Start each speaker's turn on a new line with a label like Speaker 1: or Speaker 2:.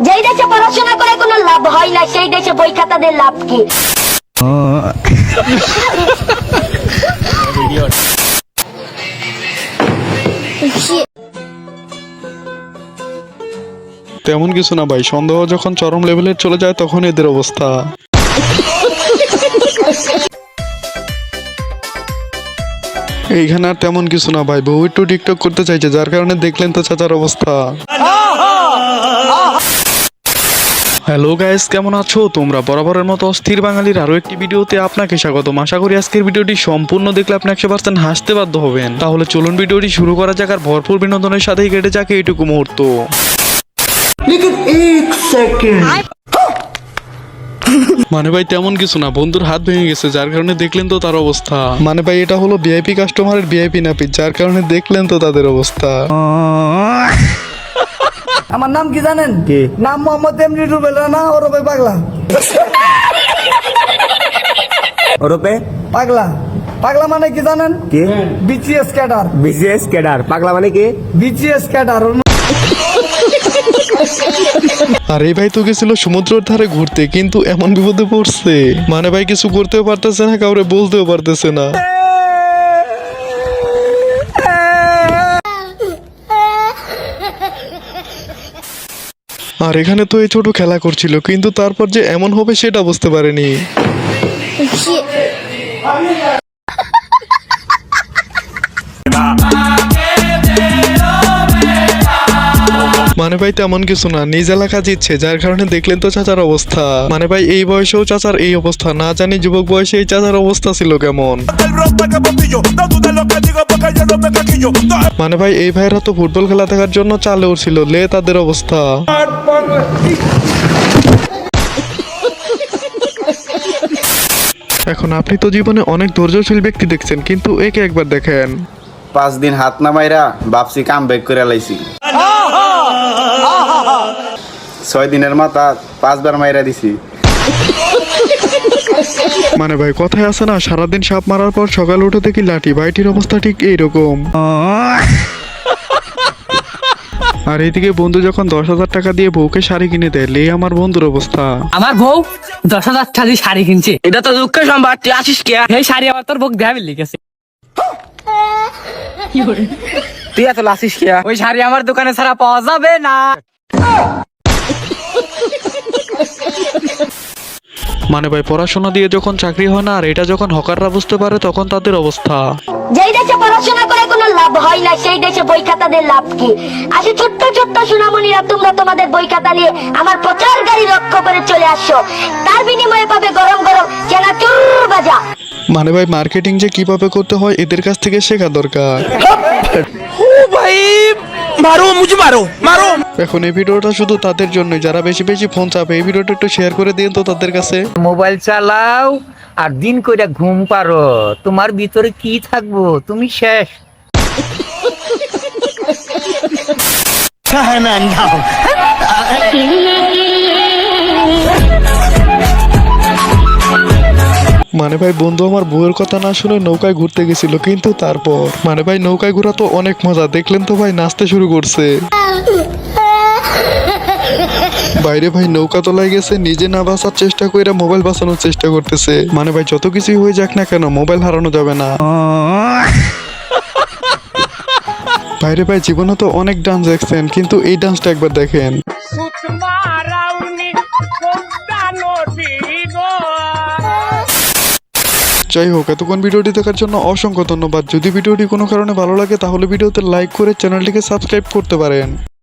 Speaker 1: যেই দেশে পড়াশোনা করে কোনো লাভ হয় না সেই দেশে বই খাতাদের লাভ কি?
Speaker 2: তেমন কিছু না ভাই, সন্দেহ যখন চরম লেভেলের চলে যায় তখন এদের অবস্থা। এইখানে আর তেমন কিছু না ভাই, বউ একটু টিকটক করতে চাইছে যার কারণে দেখলেন তো চাচার অবস্থা। হ্যালো গাইস, কেমন আছো তোমরা? বরাবরের মতো অস্থির বাঙালির আরো একটি ভিডিওতে আপনাকে স্বাগতম। আশা করি আজকের ভিডিওটি সম্পূর্ণ দেখলে আপনি 100% হাসতে বাধ্য হবেন। তাহলে চলুন ভিডিওটি শুরু করা যাক, আর ভরপুর বিনোদনের সাথেই কেটে যাক এইটুকু মুহূর্ত। মানে ভাই তেমন কিছু না, বন্ধুর হাত ভেঙে গেছে যার কারণে দেখলেন তো তার অবস্থা। মানে ভাই এটা হলো ভিআইপি কাস্টমারের ভিআইপি নাপিত, যার কারণে দেখলেন তো তাদের অবস্থা।
Speaker 3: আমার নাম কি জানেন? কি নাম? মোহাম্মদ এমডি রুবেল রানা ওরফে পাগলা।
Speaker 4: ওরপে
Speaker 3: পাগলা পাগলা মানে কি জানেন?
Speaker 4: কি?
Speaker 3: BCS cadre.
Speaker 4: BCS cadre. পাগলা মানে কি?
Speaker 3: BCS cadre.
Speaker 2: আর এই ভাই তো গেছিল সমুদ্রের ধারে ঘুরতে, কিন্তু এমন বিপদে পড়ছে মানে ভাই কিছু করতেও পারতেছে না, কাউরে বলতেও পারতেছে না। আর এখানে তো এই ছোট খেলা করছিল, কিন্তু তারপর যে এমন হবে সেটা বুঝতে পারেনি। মানে ভাই তেমন কিছু না, নিজ এলাকা জিতছে যার কারণে দেখলেন তো চাচার অবস্থা। মানে ভাই এই বয়সেও চাচার এই অবস্থা, না জানি যুবক বয়সে এই চাচার অবস্থা ছিল কেমন। মানে ভাই এই ভাইরা তো ফুটবল খেলা দেখার জন্য চালে উঠছিল, লে তাদের অবস্থা। এখন আপনি তো জীবনে অনেক ধৈর্যশীল ব্যক্তি দেখছেন, কিন্তু একে একবার দেখেন।
Speaker 5: 5 দিন হাত না মাইরা বাপসি কাম ব্যাক করে লাইছি। 6 দিনের মাথা 5 বার মাইরা দিছি।
Speaker 2: মানে ভাই কথায় আছে না, সারাদিন সাপ মারার পর সকালে উঠে দেখি লাঠি। ভাইটির অবস্থা ঠিক এইরকম। আর এইদিকে বন্ধু যখন 10,000 টাকা দিয়ে বউকে শাড়ি কিনে দেয়, লে আমার বন্ধুর অবস্থা।
Speaker 6: আমার বউ 10,000 টাকা দিয়ে শাড়ি কিনছে, এটা তো দুঃখের সংবাদ। তুই আসিস কে? এই শাড়ি আবার তোর বউ দেখাবি লিখেছে। তুই এত লাসিস কে? ওই শাড়ি আমার দোকানে ছাড়া পাওয়া যাবে না।
Speaker 2: মানে ভাই পড়াশোনা দিয়ে যখন চাকরি হয় না, আর এটা যখন হকাররা বুঝতে পারে তখন তাদের অবস্থা।
Speaker 1: যেই দেশে পড়াশোনা করে কোনো লাভ হয় না সেই দেশে বই খাতাদের লাভ কি? আসে ছোট্ট ছোট্ট সোনামণিরা, তোমরা তোমাদের বই খাতা নিয়ে আমার প্রচার গাড়ি লক্ষ্য করে চলে আসছো। তার বিনিময়ে পাবে গরম গরম চেনাচুর ভাজা।
Speaker 2: মানে ভাই মার্কেটিং যে কিভাবে করতে হয় এদের কাছ থেকে শেখা দরকার। এখন এই ভিডিওটা শুধু তাদের জন্য যারা বেশি বেশি ফোন চাপে। এই ভিডিওটা একটু শেয়ার করে দিন তো তাদের কাছে।
Speaker 7: মোবাইল চালাও আর দিন কইরা ঘুম পারো, তোমার ভিতরে কি থাকবো? তুমি শেষ।
Speaker 2: মানে ভাই বন্ধু আমার বউয়ের কথা না শুনে নৌকায় ঘুরতে গেছিল, কিন্তু তারপর মানে ভাই নৌকায় ঘোরা তো অনেক মজা, দেখলেন তো ভাই নাচতে শুরু করছে। বাইরে ভাই নৌকা তোলায় গেছে, নিজে না বাঁচার চেষ্টা করে মোবাইল বাঁচানোর চেষ্টা করতেছে। মানে ভাই যত কিছুই হয়ে যাক না কেন, মোবাইল হারানো যাবে না। বাইরে ভাই জীবনে তো অনেক ডান্স দেখছেন, কিন্তু এই ডান্সটা একবার দেখেন। যাই হোক, এতক্ষণ ভিডিওটি দেখার জন্য অসংখ্য ধন্যবাদ। যদি ভিডিওটি কোনো কারণে ভালো লাগে তাহলে ভিডিওতে লাইক করে চ্যানেলটিকে সাবস্ক্রাইব করতে পারেন।